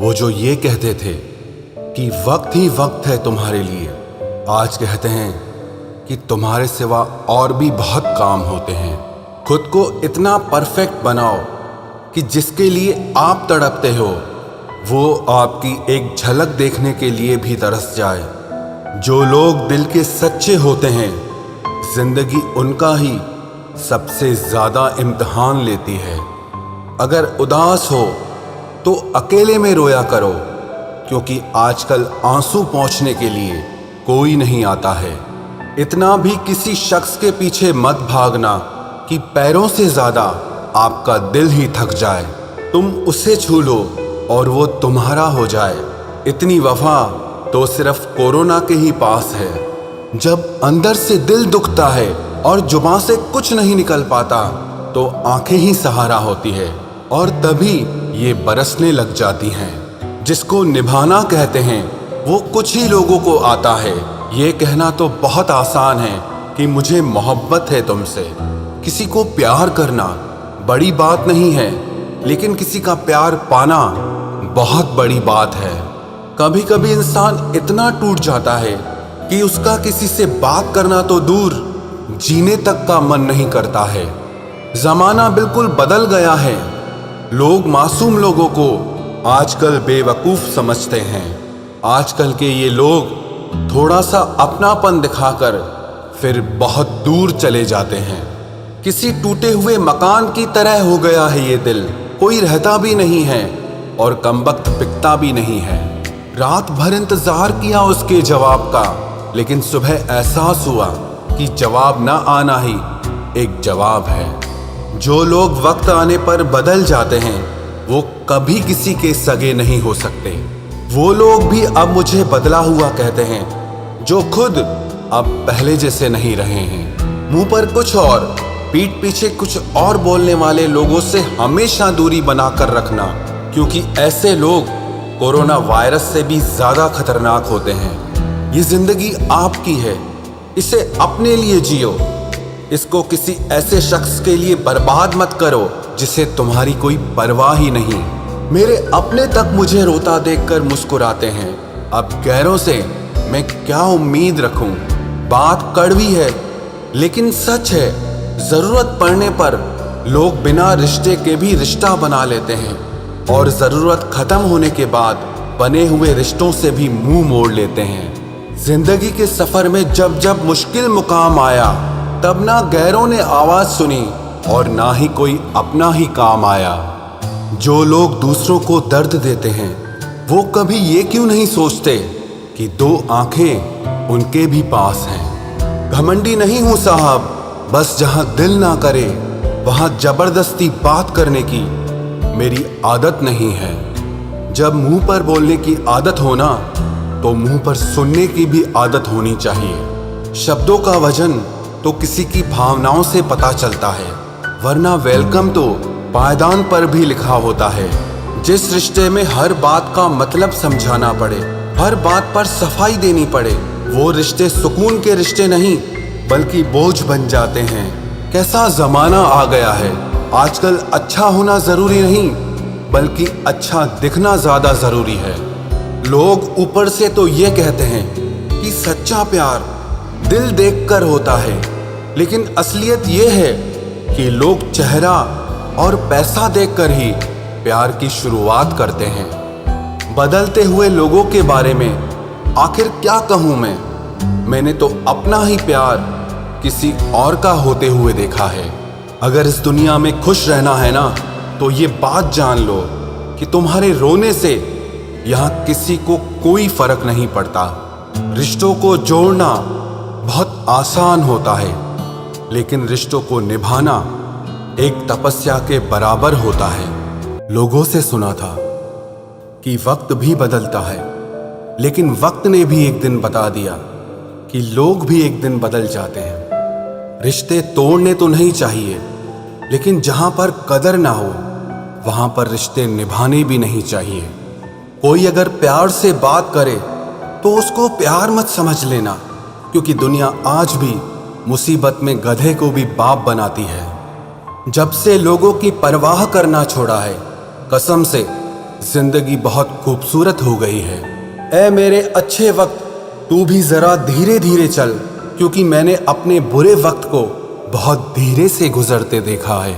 वो जो ये कहते थे कि वक्त ही वक्त है तुम्हारे लिए, आज कहते हैं कि तुम्हारे सिवा और भी बहुत काम होते हैं। खुद को इतना परफेक्ट बनाओ कि जिसके लिए आप तड़पते हो वो आपकी एक झलक देखने के लिए भी तरस जाए। जो लोग दिल के सच्चे होते हैं, जिंदगी उनका ही सबसे ज़्यादा इम्तिहान लेती है। अगर उदास हो तो अकेले में रोया करो, क्योंकि आजकल आंसू पोंछने के लिए कोई नहीं आता है। इतना भी किसी शख्स के पीछे मत भागना कि पैरों से ज़्यादा आपका दिल ही थक जाए। तुम उसे छू लो और वो तुम्हारा हो जाए। इतनी वफा तो सिर्फ कोरोना के ही पास है। जब अंदर से दिल दुखता है और जुबान से कुछ नहीं निकल पाता तो आंखें ही सहारा होती है, और तभी ये बरसने लग जाती हैं। जिसको निभाना कहते हैं वो कुछ ही लोगों को आता है। ये कहना तो बहुत आसान है कि मुझे मोहब्बत है तुमसे। किसी को प्यार करना बड़ी बात नहीं है, लेकिन किसी का प्यार पाना बहुत बड़ी बात है। कभी कभी इंसान इतना टूट जाता है कि उसका किसी से बात करना तो दूर, जीने तक का मन नहीं करता है। जमाना बिल्कुल बदल गया है। लोग मासूम लोगों को आजकल बेवकूफ़ समझते हैं। आजकल के ये लोग थोड़ा सा अपनापन दिखाकर फिर बहुत दूर चले जाते हैं। किसी टूटे हुए मकान की तरह हो गया है ये दिल। कोई रहता भी नहीं है और कमबख्त बिकता भी नहीं है। रात भर इंतजार किया उसके जवाब का, लेकिन सुबह एहसास हुआ कि जवाब ना आना ही एक जवाब है। जो लोग वक्त आने पर बदल जाते हैं वो कभी किसी के सगे नहीं हो सकते। वो लोग भी अब मुझे बदला हुआ कहते हैं, जो खुद अब पहले जैसे नहीं रहे हैं। मुंह पर कुछ और पीठ पीछे कुछ और बोलने वाले लोगों से हमेशा दूरी बनाकर रखना, क्योंकि ऐसे लोग कोरोना वायरस से भी ज्यादा खतरनाक होते हैं। ये जिंदगी आपकी है, इसे अपने लिए जियो। इसको किसी ऐसे शख्स के लिए बर्बाद मत करो जिसे तुम्हारी कोई परवाह ही नहीं। मेरे अपने तक मुझे रोता देखकर मुस्कुराते हैं, अब गैरों से मैं क्या उम्मीद रखूं। बात कड़वी है लेकिन सच है। जरूरत पड़ने पर लोग बिना रिश्ते के भी रिश्ता बना लेते हैं, और जरूरत खत्म होने के बाद बने हुए रिश्तों से भी मुंह मोड़ लेते हैं। जिंदगी के सफर में जब जब मुश्किल मुकाम आया, तब ना गैरों ने आवाज सुनी और ना ही कोई अपना ही काम आया। जो लोग दूसरों को दर्द देते हैं वो कभी ये क्यों नहीं सोचते कि दो आंखें उनके भी पास हैं। घमंडी नहीं हूं साहब, बस जहां दिल ना करे वहां जबरदस्ती बात करने की मेरी आदत नहीं है। जब मुंह पर बोलने की आदत हो ना, तो मुंह पर सुनने की भी आदत होनी चाहिए। शब्दों का वजन तो किसी की भावनाओं से पता चलता है, वरना वेलकम तो पायदान पर भी लिखा होता है। जिस रिश्ते में हर बात का मतलब समझाना पड़े, हर बात पर सफाई देनी पड़े, वो रिश्ते सुकून के रिश्ते नहीं बल्कि बोझ बन जाते हैं। कैसा जमाना आ गया है। आजकल अच्छा होना जरूरी नहीं बल्कि अच्छा दिखना ज्यादा जरूरी है। लोग ऊपर से तो ये कहते हैं कि सच्चा प्यार दिल देखकर होता है, लेकिन असलियत ये है कि लोग चेहरा और पैसा देखकर ही प्यार की शुरुआत करते हैं। बदलते हुए लोगों के बारे में आखिर क्या कहूँ मैं। मैंने तो अपना ही प्यार किसी और का होते हुए देखा है। अगर इस दुनिया में खुश रहना है ना, तो ये बात जान लो कि तुम्हारे रोने से यहाँ किसी को कोई फर्क नहीं पड़ता। रिश्तों को जोड़ना बहुत आसान होता है, लेकिन रिश्तों को निभाना एक तपस्या के बराबर होता है। लोगों से सुना था कि वक्त भी बदलता है, लेकिन वक्त ने भी एक दिन बता दिया कि लोग भी एक दिन बदल जाते हैं। रिश्ते तोड़ने तो नहीं चाहिए, लेकिन जहां पर कदर ना हो वहां पर रिश्ते निभाने भी नहीं चाहिए। कोई अगर प्यार से बात करे तो उसको प्यार मत समझ लेना, क्योंकि दुनिया आज भी मुसीबत में गधे को भी बाप बनाती है। जब से लोगों की परवाह करना छोड़ा है, कसम से जिंदगी बहुत खूबसूरत हो गई है। ऐ मेरे अच्छे वक्त, तू भी जरा धीरे धीरे चल, क्योंकि मैंने अपने बुरे वक्त को बहुत धीरे से गुजरते देखा है।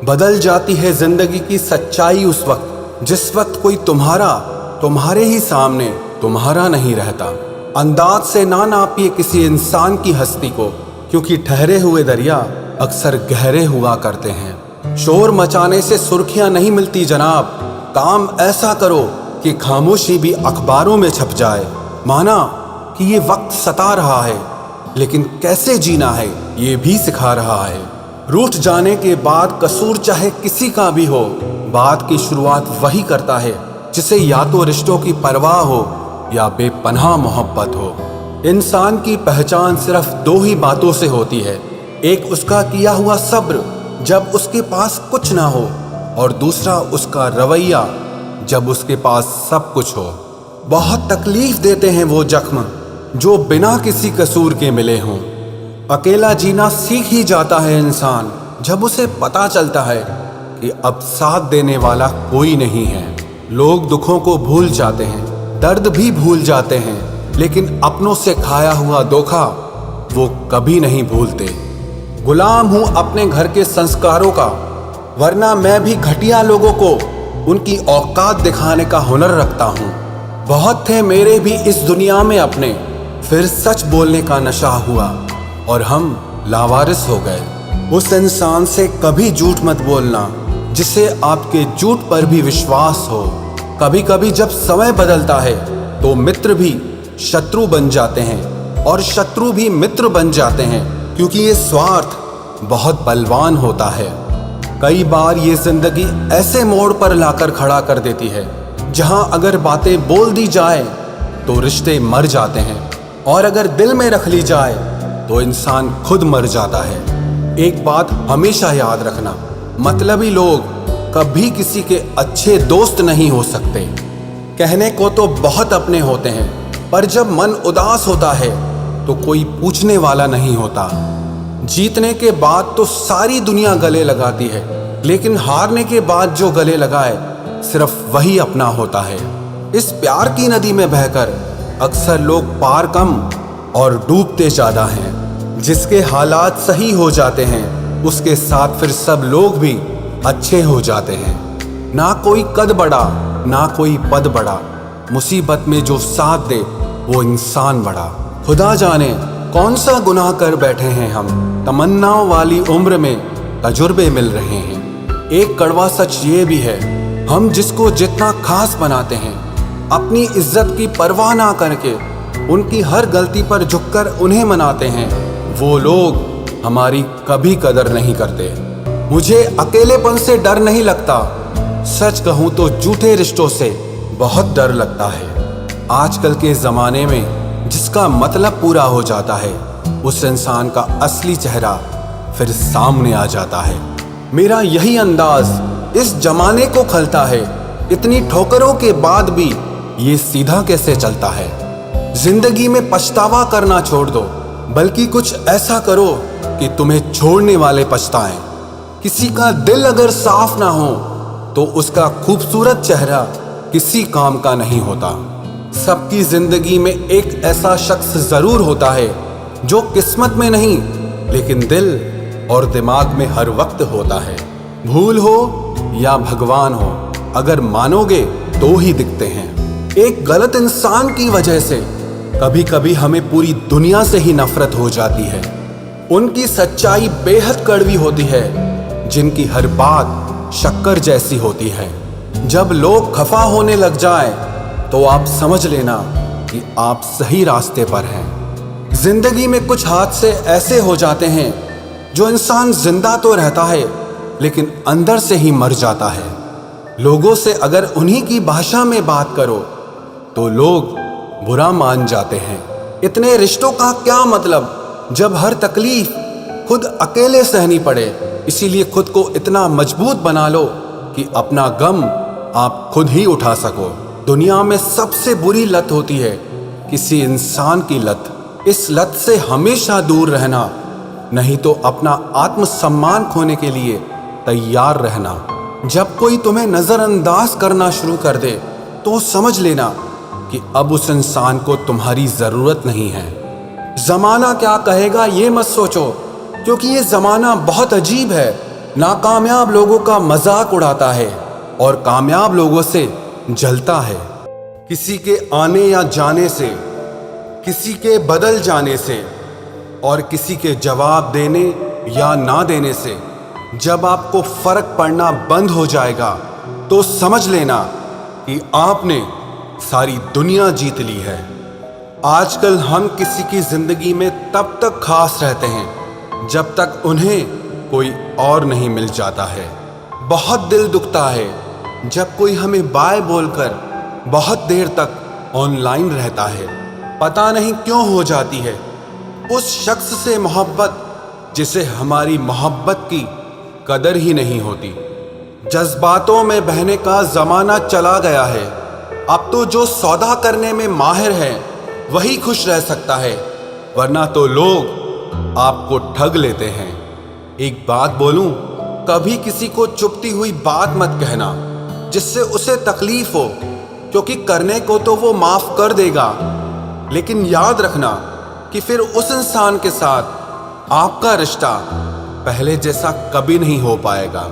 बदल जाती है जिंदगी की सच्चाई उस वक्त जिस वक्त कोई तुम्हारे ही सामने तुम्हारा नहीं रहता। अंदाज से ना नापिए किसी इंसान की हस्ती को, क्योंकि ठहरे हुए दरिया अक्सर गहरे हुआ करते हैं। शोर मचाने से सुर्खियां नहीं मिलती जनाब, काम ऐसा करो कि खामोशी भी अखबारों में छप जाए। माना कि ये वक्त सता रहा है, लेकिन कैसे जीना है ये भी सिखा रहा है। रूठ जाने के बाद कसूर चाहे किसी का भी हो, बात की शुरुआत वही करता है जिसे या तो रिश्तों की परवाह हो या बेपनाह मोहब्बत हो। इंसान की पहचान सिर्फ दो ही बातों से होती है, एक उसका किया हुआ सब्र जब उसके पास कुछ ना हो, और दूसरा उसका रवैया जब उसके पास सब कुछ हो। बहुत तकलीफ देते हैं वो जख्म जो बिना किसी कसूर के मिले हों। अकेला जीना सीख ही जाता है इंसान जब उसे पता चलता है कि अब साथ देने वाला कोई नहीं है। लोग दुखों को भूल जाते हैं, दर्द भी भूल जाते हैं, लेकिन अपनों से खाया हुआ धोखा वो कभी नहीं भूलते। गुलाम हूं अपने घर के संस्कारों का, वरना मैं भी घटिया लोगों को उनकी औकात दिखाने का हुनर रखता हूं। बहुत थे मेरे भी इस दुनिया में अपने, फिर सच बोलने का नशा हुआ और हम लावारिस हो गए। उस इंसान से कभी झूठ मत बोलना जिसे आपके झूठ पर भी विश्वास हो। कभी कभी जब समय बदलता है तो मित्र भी शत्रु बन जाते हैं और शत्रु भी मित्र बन जाते हैं, क्योंकि ये स्वार्थ बहुत बलवान होता है। कई बार ये जिंदगी ऐसे मोड़ पर लाकर खड़ा कर देती है जहां अगर बातें बोल दी जाए तो रिश्ते मर जाते हैं, और अगर दिल में रख ली जाए तो इंसान खुद मर जाता है। एक बात हमेशा याद रखना, मतलबी लोग कभी किसी के अच्छे दोस्त नहीं हो सकते। कहने को तो बहुत अपने होते हैं, पर जब मन उदास होता है तो कोई पूछने वाला नहीं होता। जीतने के बाद तो सारी दुनिया गले लगाती है, लेकिन हारने के बाद जो गले लगाए सिर्फ वही अपना होता है। इस प्यार की नदी में बहकर अक्सर लोग पार कम और डूबते ज्यादा हैं। जिसके हालात सही हो जाते हैं उसके साथ फिर सब लोग भी अच्छे हो जाते हैं। ना कोई कद बड़ा ना कोई पद बड़ा, मुसीबत में जो साथ दे वो इंसान बड़ा। खुदा जाने कौन सा गुनाह कर बैठे हैं हम, तमन्नाओं वाली उम्र में तजुर्बे मिल रहे हैं। एक कड़वा सच ये भी है, हम जिसको जितना खास बनाते हैं, अपनी इज्जत की परवाह ना करके उनकी हर गलती पर झुककर उन्हें मनाते हैं, वो लोग हमारी कभी कदर नहीं करते। मुझे अकेलेपन से डर नहीं लगता, सच कहूं तो झूठे रिश्तों से बहुत डर लगता है। आजकल के ज़माने में जिसका मतलब पूरा हो जाता है, उस इंसान का असली चेहरा फिर सामने आ जाता है। मेरा यही अंदाज इस जमाने को खलता है, इतनी ठोकरों के बाद भी ये सीधा कैसे चलता है। जिंदगी में पछतावा करना छोड़ दो, बल्कि कुछ ऐसा करो कि तुम्हें छोड़ने वाले पछताएं। किसी का दिल अगर साफ ना हो तो उसका खूबसूरत चेहरा किसी काम का नहीं होता। सबकी जिंदगी में एक ऐसा शख्स जरूर होता है जो किस्मत में नहीं लेकिन दिल और दिमाग में हर वक्त होता है। भूल हो या भगवान हो, अगर मानोगे तो ही दिखते हैं। एक गलत इंसान की वजह से कभी कभी हमें पूरी दुनिया से ही नफरत हो जाती है। उनकी सच्चाई बेहद कड़वी होती है, जिनकी हर बात शक्कर जैसी होती है। जब लोग खफा होने लग जाए तो आप समझ लेना कि आप सही रास्ते पर हैं। जिंदगी में कुछ हादसे ऐसे हो जाते हैं जो इंसान जिंदा तो रहता है लेकिन अंदर से ही मर जाता है। लोगों से अगर उन्हीं की भाषा में बात करो तो लोग बुरा मान जाते हैं। इतने रिश्तों का क्या मतलब जब हर तकलीफ खुद अकेले सहनी पड़े। इसीलिए खुद को इतना मजबूत बना लो कि अपना गम आप खुद ही उठा सको। दुनिया में सबसे बुरी लत होती है किसी इंसान की लत। इस लत से हमेशा दूर रहना, नहीं तो अपना आत्मसम्मान खोने के लिए तैयार रहना। जब कोई तुम्हें नजरअंदाज करना शुरू कर दे तो समझ लेना कि अब उस इंसान को तुम्हारी जरूरत नहीं है। जमाना क्या कहेगा ये मत सोचो, क्योंकि ये जमाना बहुत अजीब है। नाकामयाब लोगों का मजाक उड़ाता है और कामयाब लोगों से जलता है। किसी के आने या जाने से, किसी के बदल जाने से और किसी के जवाब देने या ना देने से जब आपको फर्क पड़ना बंद हो जाएगा तो समझ लेना कि आपने सारी दुनिया जीत ली है। आजकल हम किसी की जिंदगी में तब तक खास रहते हैं जब तक उन्हें कोई और नहीं मिल जाता है। बहुत दिल दुखता है जब कोई हमें बाय बोलकर बहुत देर तक ऑनलाइन रहता है। पता नहीं क्यों हो जाती है उस शख्स से मोहब्बत जिसे हमारी मोहब्बत की कदर ही नहीं होती। जज्बातों में बहने का जमाना चला गया है। अब तो जो सौदा करने में माहिर है वही खुश रह सकता है, वरना तो लोग आपको ठग लेते हैं। एक बात बोलूं, कभी किसी को चुभती हुई बात मत कहना जिससे उसे तकलीफ हो, क्योंकि करने को तो वो माफ कर देगा, लेकिन याद रखना कि फिर उस इंसान के साथ आपका रिश्ता पहले जैसा कभी नहीं हो पाएगा।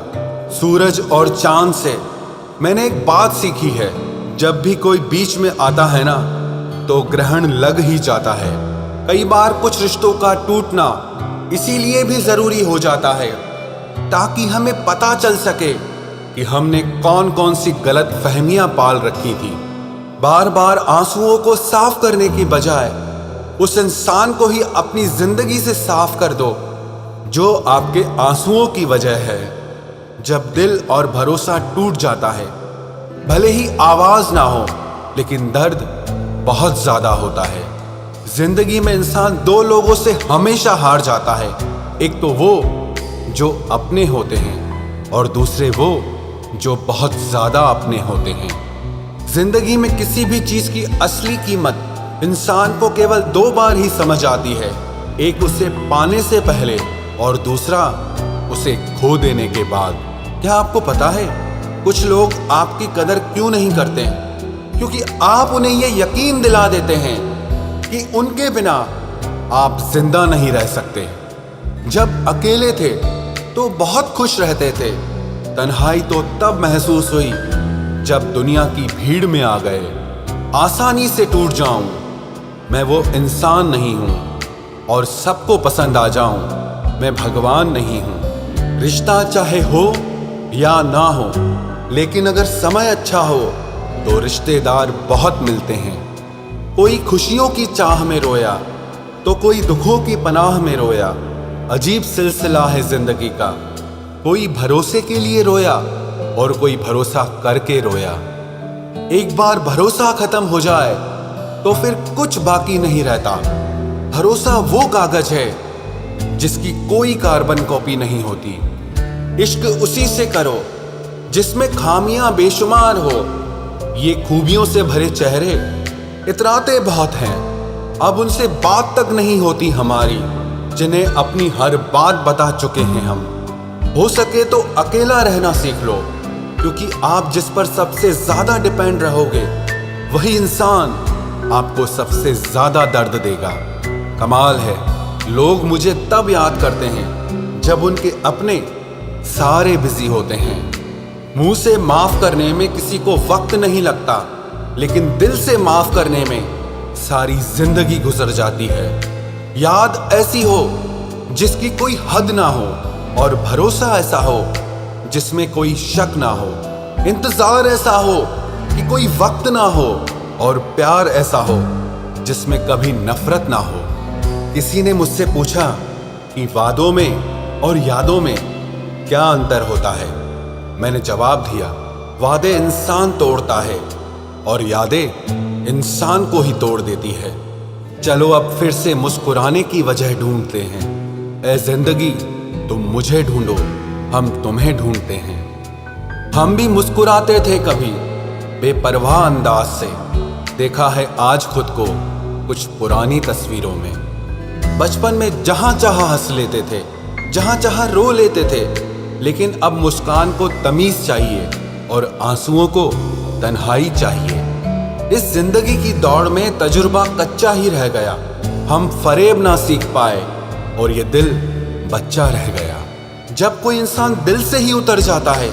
सूरज और चांद से मैंने एक बात सीखी है, जब भी कोई बीच में आता है ना तो ग्रहण लग ही जाता है। कई बार कुछ रिश्तों का टूटना इसीलिए भी जरूरी हो जाता है ताकि हमें पता चल सके कि हमने कौन कौन सी गलत फहमियां पाल रखी थी। बार बार आंसुओं को साफ करने की बजाय उस इंसान को ही अपनी जिंदगी से साफ कर दो जो आपके आंसुओं की वजह है। जब दिल और भरोसा टूट जाता है, भले ही आवाज ना हो लेकिन दर्द बहुत ज्यादा होता है। जिंदगी में इंसान दो लोगों से हमेशा हार जाता है, एक तो वो जो अपने होते हैं और दूसरे वो जो बहुत ज्यादा अपने होते हैं। जिंदगी में किसी भी चीज की असली कीमत इंसान को केवल दो बार ही समझ आती है, एक उसे पाने से पहले और दूसरा उसे खो देने के बाद। क्या आपको पता है कुछ लोग आपकी कदर क्यों नहीं करते हैं? क्योंकि आप उन्हें यह यकीन दिला देते हैं कि उनके बिना आप जिंदा नहीं रह सकते। जब अकेले थे तो बहुत खुश रहते थे, तन्हाई तो तब महसूस हुई जब दुनिया की भीड़ में आ गए। आसानी से टूट जाऊं, मैं वो इंसान नहीं हूं, और सबको पसंद आ जाऊं, मैं भगवान नहीं हूं। रिश्ता चाहे हो या ना हो, लेकिन अगर समय अच्छा हो तो रिश्तेदार बहुत मिलते हैं। कोई खुशियों की चाह में रोया तो कोई दुखों की पनाह में रोया। अजीब सिलसिला है जिंदगी का, कोई भरोसे के लिए रोया और कोई भरोसा करके रोया। एक बार भरोसा खत्म हो जाए तो फिर कुछ बाकी नहीं रहता। भरोसा वो कागज है जिसकी कोई कार्बन कॉपी नहीं होती। इश्क उसी से करो जिसमें खामियां बेशुमार हो। ये खूबियों से भरे चेहरे इतराते बहुत हैं, अब उनसे बात तक नहीं होती हमारी, जिन्हें अपनी हर बात बता चुके हैं हम। हो सके तो अकेला रहना सीख लो, क्योंकि आप जिस पर सबसे ज्यादा डिपेंड रहोगे वही इंसान आपको सबसे ज्यादा दर्द देगा। कमाल है, लोग मुझे तब याद करते हैं जब उनके अपने सारे बिजी होते हैं। मुंह से माफ करने में किसी को वक्त नहीं लगता, लेकिन दिल से माफ करने में सारी जिंदगी गुजर जाती है। याद ऐसी हो जिसकी कोई हद ना हो, और भरोसा ऐसा हो जिसमें कोई शक ना हो। इंतजार ऐसा हो कि कोई वक्त ना हो, और प्यार ऐसा हो जिसमें कभी नफरत ना हो। किसी ने मुझसे पूछा कि वादों में और यादों में क्या अंतर होता है। मैंने जवाब दिया, वादे इंसान तोड़ता है और यादें इंसान को ही तोड़ देती है। चलो अब फिर से मुस्कुराने की वजह ढूंढते हैं। ऐ जिंदगी तुम मुझे ढूंढो, हम तुम्हें ढूंढते हैं। हम भी मुस्कुराते थे कभी बेपरवाह अंदाज से, देखा है आज खुद को कुछ पुरानी तस्वीरों में। बचपन में जहां चाहा हंस लेते थे, जहां चाहा रो लेते थे, लेकिन अब मुस्कान को तमीज चाहिए और आंसुओं को तन्हाई चाहिए। इस जिंदगी की दौड़ में तजुर्बा कच्चा ही रह गया, हम फरेब ना सीख पाए और ये दिल बच्चा रह गया। जब कोई इंसान दिल से ही उतर जाता है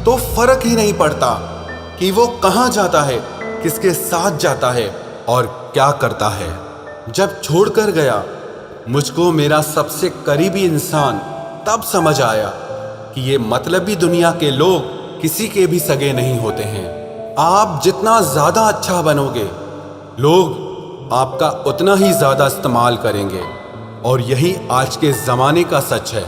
तो फर्क ही नहीं पड़ता कि वो कहाँ जाता है, किसके साथ जाता है और क्या करता है। जब छोड़कर गया मुझको मेरा सबसे करीबी इंसान, तब समझ आया कि ये मतलबी दुनिया के लोग किसी के भी सगे नहीं होते हैं। आप जितना ज़्यादा अच्छा बनोगे, लोग आपका उतना ही ज़्यादा इस्तेमाल करेंगे और यही आज के ज़माने का सच है।